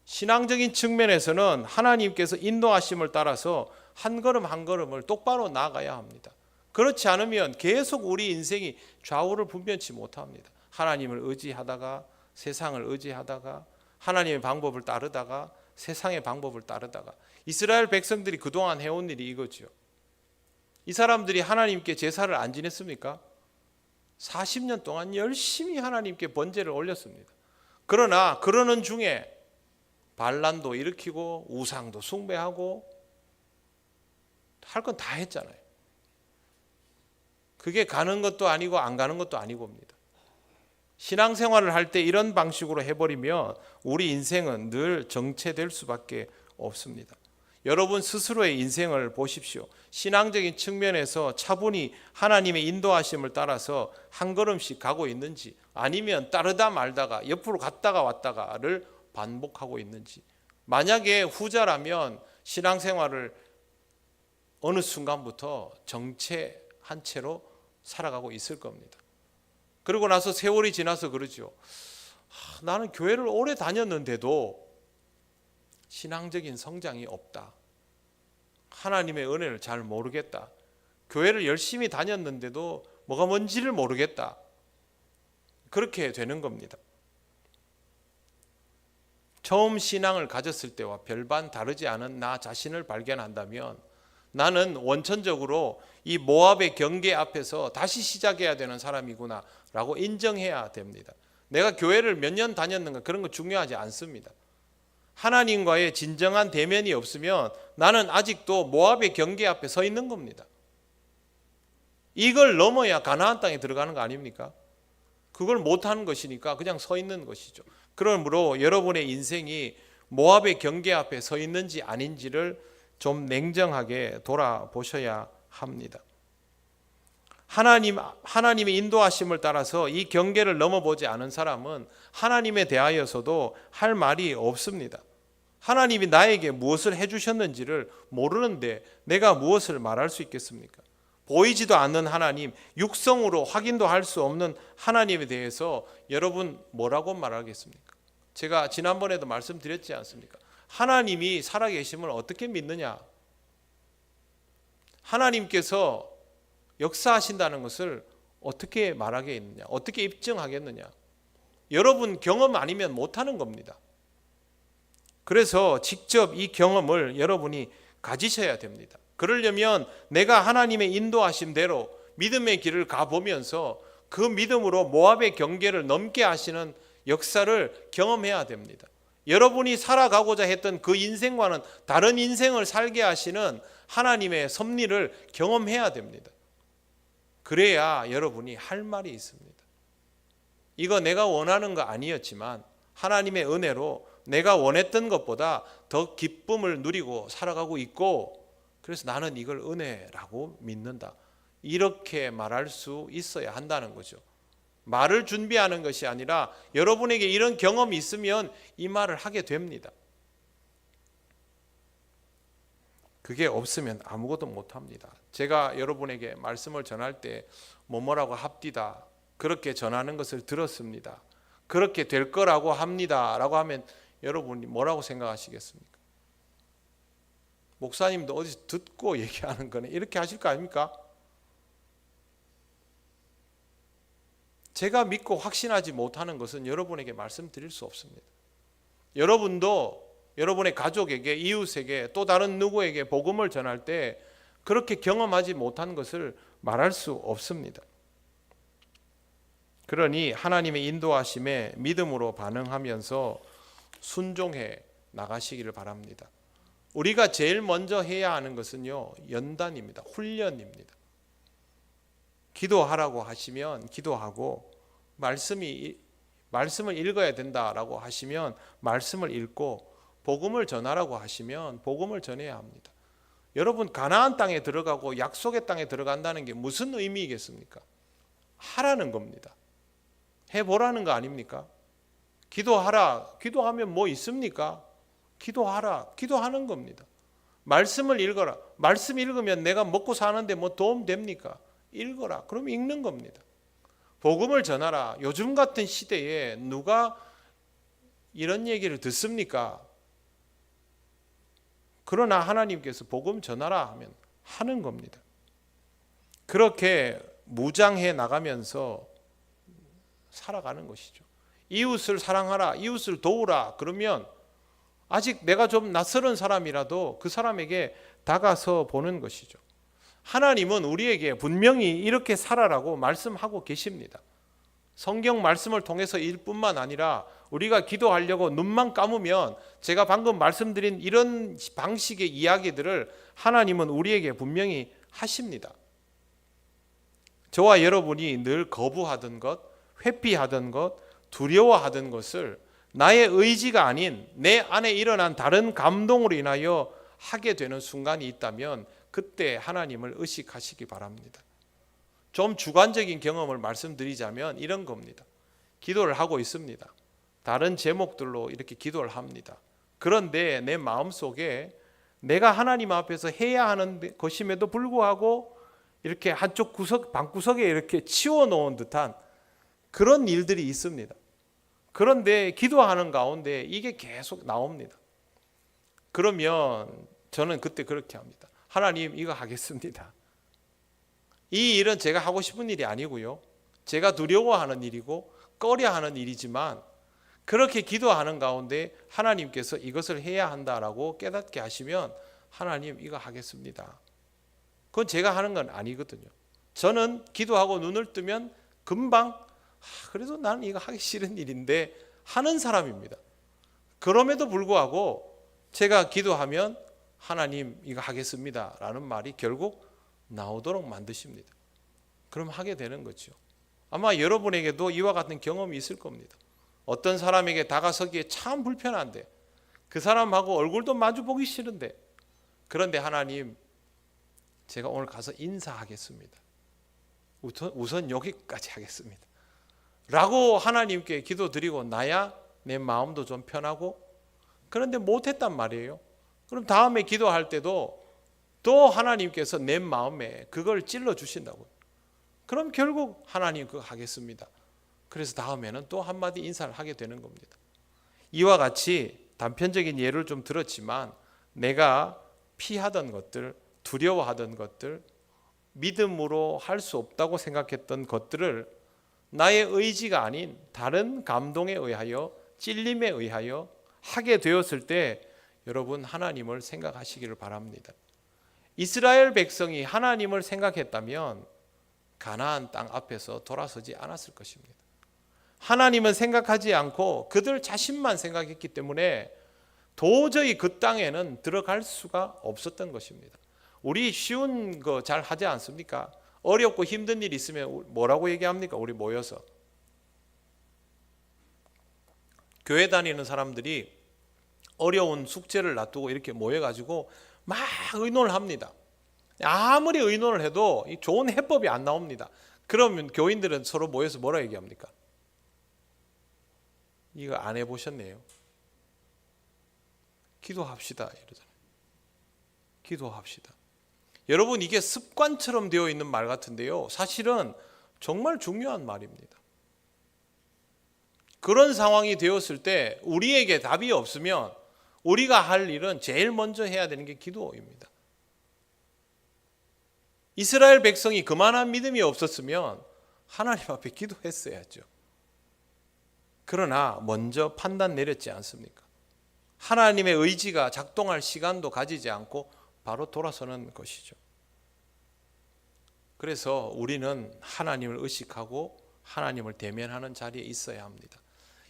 신앙적인 측면에서는 하나님께서 인도하심을 따라서 한 걸음 한 걸음을 똑바로 나아가야 합니다. 그렇지 않으면 계속 우리 인생이 좌우를 분변치 못합니다. 하나님을 의지하다가 세상을 의지하다가 하나님의 방법을 따르다가 세상의 방법을 따르다가 이스라엘 백성들이 그동안 해온 일이 이거죠. 이 사람들이 하나님께 제사를 안 지냈습니까? 40년 동안 열심히 하나님께 번제를 올렸습니다. 그러나 그러는 중에 반란도 일으키고 우상도 숭배하고 할 건 다 했잖아요. 그게 가는 것도 아니고 안 가는 것도 아니고입니다. 신앙생활을 할 때 이런 방식으로 해버리면 우리 인생은 늘 정체될 수밖에 없습니다. 여러분 스스로의 인생을 보십시오. 신앙적인 측면에서 차분히 하나님의 인도하심을 따라서 한 걸음씩 가고 있는지 아니면 따르다 말다가 옆으로 갔다가 왔다가를 반복하고 있는지. 만약에 후자라면 신앙생활을 어느 순간부터 정체한 채로 살아가고 있을 겁니다. 그러고 나서 세월이 지나서 그러죠. 나는 교회를 오래 다녔는데도 신앙적인 성장이 없다. 하나님의 은혜를 잘 모르겠다. 교회를 열심히 다녔는데도 뭐가 뭔지를 모르겠다. 그렇게 되는 겁니다. 처음 신앙을 가졌을 때와 별반 다르지 않은 나 자신을 발견한다면 나는 원천적으로 이 모압의 경계 앞에서 다시 시작해야 되는 사람이구나 라고 인정해야 됩니다. 내가 교회를 몇 년 다녔는가 그런 거 중요하지 않습니다. 하나님과의 진정한 대면이 없으면 나는 아직도 모압의 경계 앞에 서 있는 겁니다. 이걸 넘어야 가나안 땅에 들어가는 거 아닙니까? 그걸 못하는 것이니까 그냥 서 있는 것이죠. 그러므로 여러분의 인생이 모압의 경계 앞에 서 있는지 아닌지를 좀 냉정하게 돌아보셔야 합니다. 하나님의 인도하심을 따라서 이 경계를 넘어보지 않은 사람은 하나님에 대하여서도 할 말이 없습니다. 하나님이 나에게 무엇을 해주셨는지를 모르는데 내가 무엇을 말할 수 있겠습니까? 보이지도 않는 하나님, 육성으로 확인도 할 수 없는 하나님에 대해서 여러분 뭐라고 말하겠습니까? 제가 지난번에도 말씀드렸지 않습니까? 하나님이 살아계심을 어떻게 믿느냐? 하나님께서 역사하신다는 것을 어떻게 말하겠느냐? 어떻게 입증하겠느냐? 여러분 경험 아니면 못하는 겁니다. 그래서 직접 이 경험을 여러분이 가지셔야 됩니다. 그러려면 내가 하나님의 인도하심대로 믿음의 길을 가보면서 그 믿음으로 모압의 경계를 넘게 하시는 역사를 경험해야 됩니다. 여러분이 살아가고자 했던 그 인생과는 다른 인생을 살게 하시는 하나님의 섭리를 경험해야 됩니다. 그래야 여러분이 할 말이 있습니다. 이거 내가 원하는 거 아니었지만 하나님의 은혜로 내가 원했던 것보다 더 기쁨을 누리고 살아가고 있고 그래서 나는 이걸 은혜라고 믿는다. 이렇게 말할 수 있어야 한다는 거죠. 말을 준비하는 것이 아니라 여러분에게 이런 경험이 있으면 이 말을 하게 됩니다. 그게 없으면 아무것도 못합니다. 제가 여러분에게 말씀을 전할 때 뭐뭐라고 합디다 그렇게 전하는 것을 들었습니다. 그렇게 될 거라고 합니다. 라고 하면 여러분이 뭐라고 생각하시겠습니까? 목사님도 어디서 듣고 얘기하는 거네. 이렇게 하실 거 아닙니까? 제가 믿고 확신하지 못하는 것은 여러분에게 말씀드릴 수 없습니다. 여러분도 여러분의 가족에게, 이웃에게, 또 다른 누구에게 복음을 전할 때 그렇게 경험하지 못한 것을 말할 수 없습니다. 그러니 하나님의 인도하심에 믿음으로 반응하면서 순종해 나가시기를 바랍니다. 우리가 제일 먼저 해야 하는 것은요, 연단입니다. 훈련입니다. 기도하라고 하시면 기도하고, 말씀을 읽어야 된다라고 하시면 말씀을 읽고, 복음을 전하라고 하시면 복음을 전해야 합니다. 여러분, 가나안 땅에 들어가고 약속의 땅에 들어간다는 게 무슨 의미겠습니까? 하라는 겁니다. 해보라는 거 아닙니까? 기도하라. 기도하면 뭐 있습니까? 기도하라. 기도하는 겁니다. 말씀을 읽어라. 말씀 읽으면 내가 먹고 사는데 뭐 도움 됩니까? 읽어라. 그럼 읽는 겁니다. 복음을 전하라. 요즘 같은 시대에 누가 이런 얘기를 듣습니까? 그러나 하나님께서 복음 전하라 하면 하는 겁니다. 그렇게 무장해 나가면서 살아가는 것이죠. 이웃을 사랑하라, 이웃을 도우라. 그러면 아직 내가 좀 낯설은 사람이라도 그 사람에게 다가서 보는 것이죠. 하나님은 우리에게 분명히 이렇게 살아라고 말씀하고 계십니다. 성경 말씀을 통해서일 뿐만 아니라 우리가 기도하려고 눈만 감으면 제가 방금 말씀드린 이런 방식의 이야기들을 하나님은 우리에게 분명히 하십니다. 저와 여러분이 늘 거부하던 것, 회피하던 것, 두려워하던 것을 나의 의지가 아닌 내 안에 일어난 다른 감동으로 인하여 하게 되는 순간이 있다면 그때 하나님을 의식하시기 바랍니다. 좀 주관적인 경험을 말씀드리자면 이런 겁니다. 기도를 하고 있습니다. 다른 제목들로 이렇게 기도를 합니다. 그런데 내 마음속에 내가 하나님 앞에서 해야 하는 것임에도 불구하고 이렇게 한쪽 방구석에 이렇게 치워놓은 듯한 그런 일들이 있습니다. 그런데 기도하는 가운데 이게 계속 나옵니다. 그러면 저는 그때 그렇게 합니다. 하나님, 이거 하겠습니다. 이 일은 제가 하고 싶은 일이 아니고요, 제가 두려워하는 일이고 꺼려하는 일이지만 그렇게 기도하는 가운데 하나님께서 이것을 해야 한다라고 깨닫게 하시면 하나님, 이거 하겠습니다. 그건 제가 하는 건 아니거든요. 저는 기도하고 눈을 뜨면 금방 그래도 나는 이거 하기 싫은 일인데 하는 사람입니다. 그럼에도 불구하고 제가 기도하면 하나님, 이거 하겠습니다 라는 말이 결국 나오도록 만드십니다. 그럼 하게 되는 거죠. 아마 여러분에게도 이와 같은 경험이 있을 겁니다. 어떤 사람에게 다가서기에 참 불편한데, 그 사람하고 얼굴도 마주 보기 싫은데, 그런데 하나님, 제가 오늘 가서 인사하겠습니다. 우선 여기까지 하겠습니다 라고 하나님께 기도드리고 나야 내 마음도 좀 편하고, 그런데 못했단 말이에요. 그럼 다음에 기도할 때도 또 하나님께서 내 마음에 그걸 찔러 주신다고요. 그럼 결국 하나님 그거 하겠습니다. 그래서 다음에는 또 한마디 인사를 하게 되는 겁니다. 이와 같이 단편적인 예를 좀 들었지만 내가 피하던 것들, 두려워하던 것들, 믿음으로 할 수 없다고 생각했던 것들을 나의 의지가 아닌 다른 감동에 의하여, 찔림에 의하여 하게 되었을 때 여러분, 하나님을 생각하시기를 바랍니다. 이스라엘 백성이 하나님을 생각했다면 가나안 땅 앞에서 돌아서지 않았을 것입니다. 하나님은 생각하지 않고 그들 자신만 생각했기 때문에 도저히 그 땅에는 들어갈 수가 없었던 것입니다. 우리 쉬운 거 잘 하지 않습니까? 어렵고 힘든 일 있으면 뭐라고 얘기합니까? 우리 모여서 교회 다니는 사람들이 어려운 숙제를 놔두고 이렇게 모여가지고 막 의논을 합니다. 아무리 의논을 해도 좋은 해법이 안 나옵니다. 그러면 교인들은 서로 모여서 뭐라 얘기합니까? 이거 안 해보셨네요. 기도합시다 이러잖아요. 기도합시다. 여러분, 이게 습관처럼 되어 있는 말 같은데요, 사실은 정말 중요한 말입니다. 그런 상황이 되었을 때 우리에게 답이 없으면 우리가 할 일은 제일 먼저 해야 되는 게 기도입니다. 이스라엘 백성이 그만한 믿음이 없었으면 하나님 앞에 기도했어야죠. 그러나 먼저 판단 내렸지 않습니까? 하나님의 의지가 작동할 시간도 가지지 않고 바로 돌아서는 것이죠. 그래서 우리는 하나님을 의식하고 하나님을 대면하는 자리에 있어야 합니다.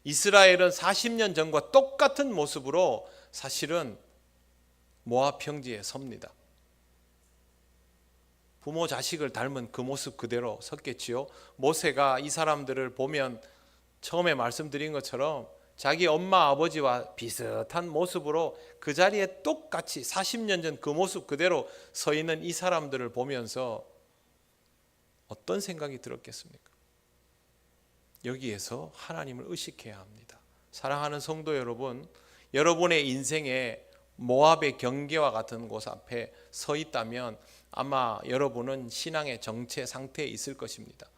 이스라엘은 40년 전과 똑같은 모습으로 사실은 모압 평지에 섭니다. 부모 자식을 닮은 그 모습 그대로 섰겠지요. 모세가 이 사람들을 보면 처음에 말씀드린 것처럼 자기 엄마 아버지와 비슷한 모습으로 그 자리에 똑같이 40년 전 그 모습 그대로 서 있는 이 사람들을 보면서 어떤 생각이 들었겠습니까? 여기에서 하나님을 의식해야 합니다. 사랑하는 성도 여러분, 여러분의 인생에 모압의 경계와 같은 곳 앞에 서 있다면 아마 여러분은 신앙의 정체 상태에 있을 것입니다.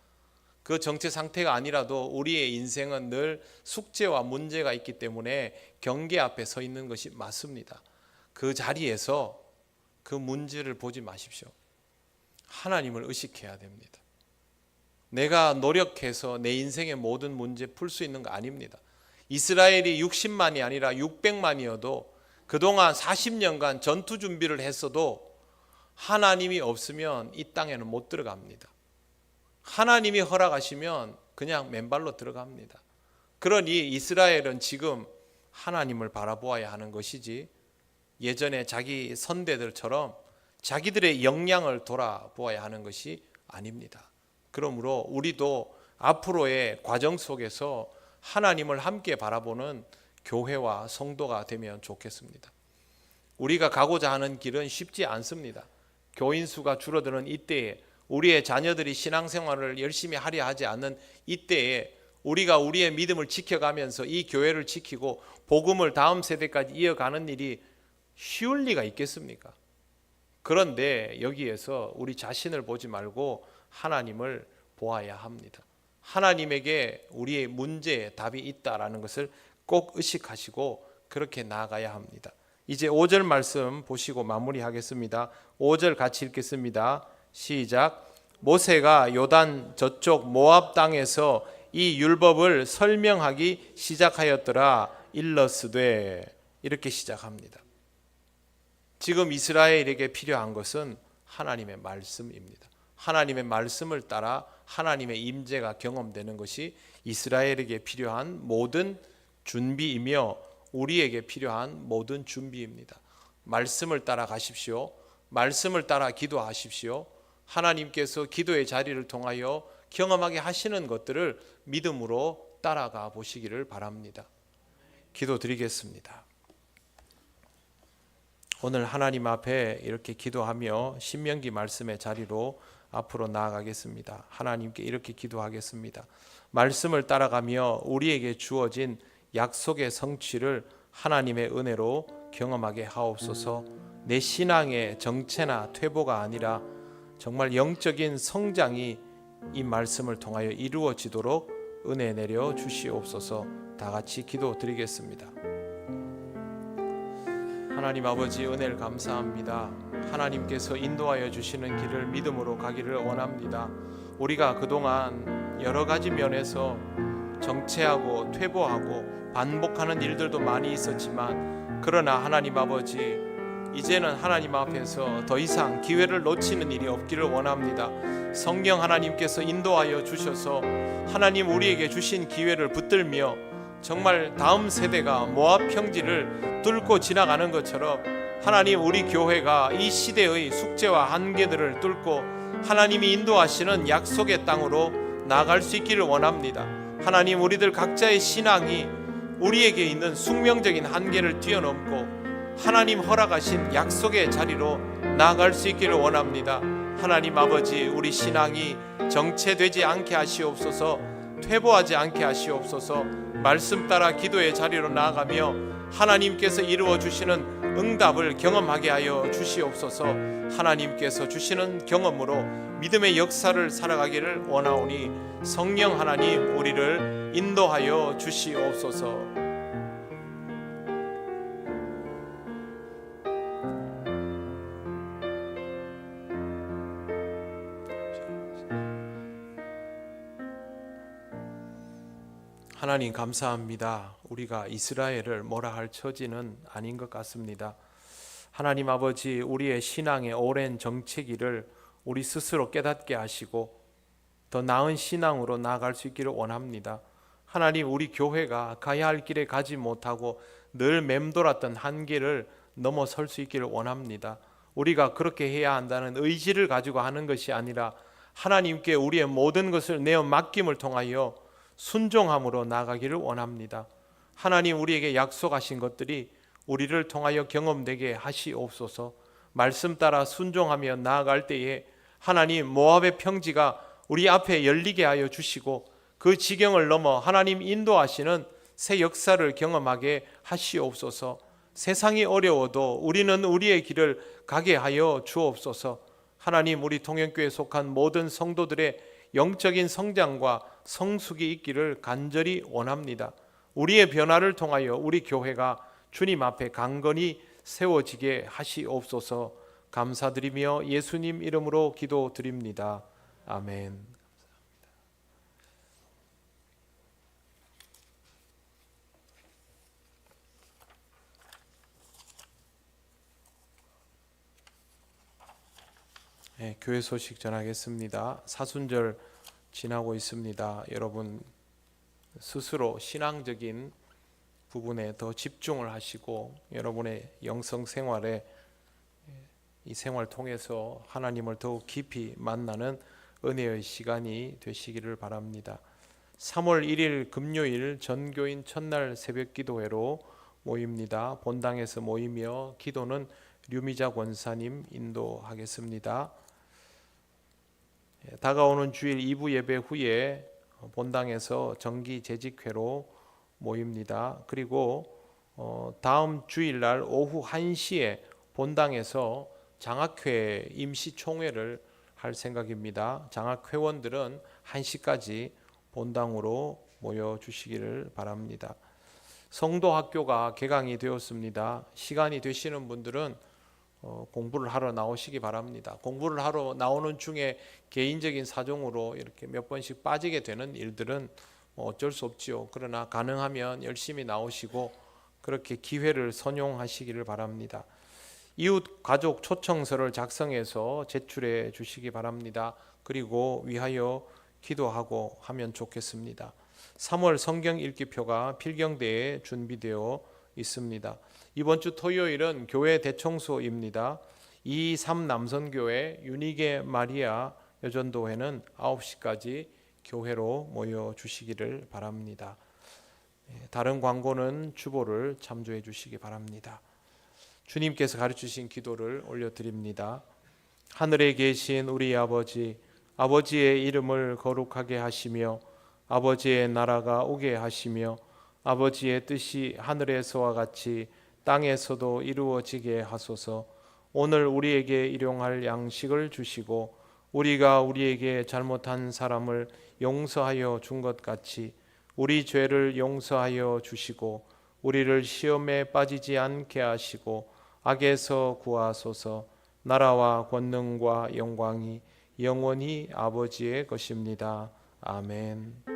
그 정체 상태가 아니라도 우리의 인생은 늘 숙제와 문제가 있기 때문에 경계 앞에 서 있는 것이 맞습니다. 그 자리에서 그 문제를 보지 마십시오. 하나님을 의식해야 됩니다. 내가 노력해서 내 인생의 모든 문제 풀 수 있는 거 아닙니다. 이스라엘이 60만이 아니라 600만이어도 그동안 40년간 전투 준비를 했어도 하나님이 없으면 이 땅에는 못 들어갑니다. 하나님이 허락하시면 그냥 맨발로 들어갑니다. 그러니 이스라엘은 지금 하나님을 바라보아야 하는 것이지 예전에 자기 선대들처럼 자기들의 역량을 돌아보아야 하는 것이 아닙니다. 그러므로 우리도 앞으로의 과정 속에서 하나님을 함께 바라보는 교회와 성도가 되면 좋겠습니다. 우리가 가고자 하는 길은 쉽지 않습니다. 교인 수가 줄어드는 이때에 우리의 자녀들이 신앙생활을 열심히 하려 하지 않는 이때에 우리가 우리의 믿음을 지켜가면서 이 교회를 지키고 복음을 다음 세대까지 이어가는 일이 쉬울 리가 있겠습니까? 그런데 여기에서 우리 자신을 보지 말고 하나님을 보아야 합니다. 하나님에게 우리의 문제에 답이 있다라는 것을 꼭 의식하시고 그렇게 나아가야 합니다. 이제 5절 말씀 보시고 마무리하겠습니다. 5절 같이 읽겠습니다. 시작. 모세가 요단 저쪽 모압 땅에서 이 율법을 설명하기 시작하였더라. 일러스되. 이렇게 시작합니다. 지금 이스라엘에게 필요한 것은 하나님의 말씀입니다. 하나님의 말씀을 따라 하나님의 임재가 경험되는 것이 이스라엘에게 필요한 모든 준비이며 우리에게 필요한 모든 준비입니다. 말씀을 따라 가십시오. 말씀을 따라 기도하십시오. 하나님께서 기도의 자리를 통하여 경험하게 하시는 것들을 믿음으로 따라가 보시기를 바랍니다. 기도드리겠습니다. 오늘 하나님 앞에 이렇게 기도하며 신명기 말씀의 자리로 앞으로 나아가겠습니다. 하나님께 이렇게 기도하겠습니다. 말씀을 따라가며 우리에게 주어진 약속의 성취를 하나님의 은혜로 경험하게 하옵소서. 내 신앙의 정체나 퇴보가 아니라 정말 영적인 성장이 이 말씀을 통하여 이루어지도록 은혜 내려 주시옵소서. 다 같이 기도드리겠습니다. 하나님 아버지, 은혜를 감사합니다. 하나님께서 인도하여 주시는 길을 믿음으로 가기를 원합니다. 우리가 그동안 여러 가지 면에서 정체하고 퇴보하고 반복하는 일들도 많이 있었지만, 그러나 하나님 아버지, 이제는 하나님 앞에서 더 이상 기회를 놓치는 일이 없기를 원합니다. 성령 하나님께서 인도하여 주셔서 하나님 우리에게 주신 기회를 붙들며 정말 다음 세대가 모압 평지를 뚫고 지나가는 것처럼 하나님, 우리 교회가 이 시대의 숙제와 한계들을 뚫고 하나님이 인도하시는 약속의 땅으로 나아갈 수 있기를 원합니다. 하나님, 우리들 각자의 신앙이 우리에게 있는 숙명적인 한계를 뛰어넘고 하나님 허락하신 약속의 자리로 나아갈 수 있기를 원합니다. 하나님 아버지, 우리 신앙이 정체되지 않게 하시옵소서. 퇴보하지 않게 하시옵소서. 말씀 따라 기도의 자리로 나아가며 하나님께서 이루어 주시는 응답을 경험하게 하여 주시옵소서. 하나님께서 주시는 경험으로 믿음의 역사를 살아가기를 원하오니 성령 하나님 우리를 인도하여 주시옵소서. 하나님 감사합니다. 우리가 이스라엘을 뭐라 할 처지는 아닌 것 같습니다. 하나님 아버지, 우리의 신앙의 오랜 정체기를 우리 스스로 깨닫게 하시고 더 나은 신앙으로 나아갈 수 있기를 원합니다. 하나님, 우리 교회가 가야 할 길에 가지 못하고 늘 맴돌았던 한계를 넘어설 수 있기를 원합니다. 우리가 그렇게 해야 한다는 의지를 가지고 하는 것이 아니라 하나님께 우리의 모든 것을 내어 맡김을 통하여 순종함으로 나아가기를 원합니다. 하나님, 우리에게 약속하신 것들이 우리를 통하여 경험되게 하시옵소서. 말씀 따라 순종하며 나아갈 때에 하나님, 모압의 평지가 우리 앞에 열리게 하여 주시고 그 지경을 넘어 하나님 인도하시는 새 역사를 경험하게 하시옵소서. 세상이 어려워도 우리는 우리의 길을 가게 하여 주옵소서. 하나님, 우리 통영교회에 속한 모든 성도들의 영적인 성장과 성숙이 있기를 간절히 원합니다. 우리의 변화를 통하여 우리 교회가 주님 앞에 강건히 세워지게 하시옵소서. 감사드리며 예수님 이름으로 기도드립니다. 아멘. 네, 교회 소식 전하겠습니다. 사순절 지나고 있습니다. 여러분 스스로 신앙적인 부분에 더 집중을 하시고 여러분의 영성 생활에 이 생활 통해서 하나님을 더욱 깊이 만나는 은혜의 시간이 되시기를 바랍니다. 3월 1일 금요일 전교인 첫날 새벽 기도회로 모입니다. 본당에서 모이며 기도는 류미자 권사님 인도하겠습니다. 다가오는 주일 2부 예배 후에 본당에서 정기 재직회로 모입니다. 그리고 다음 주일날 오후 1시에 본당에서 장학회 임시총회를 할 생각입니다. 장학회원들은 1시까지 본당으로 모여주시기를 바랍니다. 성도학교가 개강이 되었습니다. 시간이 되시는 분들은 공부를 하러 나오시기 바랍니다. 공부를 하러 나오는 중에 개인적인 사정으로 이렇게 몇 번씩 빠지게 되는 일들은 어쩔 수 없지요. 그러나 가능하면 열심히 나오시고 그렇게 기회를 선용하시기를 바랍니다. 이웃 가족 초청서를 작성해서 제출해 주시기 바랍니다. 그리고 위하여 기도하고 하면 좋겠습니다. 3월 성경 읽기표가 필경대에 준비되어 있습니다. 이번 주 토요일은 교회 대청소입니다. 2-3 남선교회 유니게 마리아 여전도회는 9시까지 교회로 모여주시기를 바랍니다. 다른 광고는 주보를 참조해 주시기 바랍니다. 주님께서 가르치신 기도를 올려드립니다. 하늘에 계신 우리 아버지, 아버지의 이름을 거룩하게 하시며 아버지의 나라가 오게 하시며 아버지의 뜻이 하늘에서와 같이 땅에서도 이루어지게 하소서. 오늘 우리에게 일용할 양식을 주시고 우리가 우리에게 잘못한 사람을 용서하여 준 것 같이 우리 죄를 용서하여 주시고 우리를 시험에 빠지지 않게 하시고 악에서 구하소서. 나라와 권능과 영광이 영원히 아버지의 것입니다. 아멘.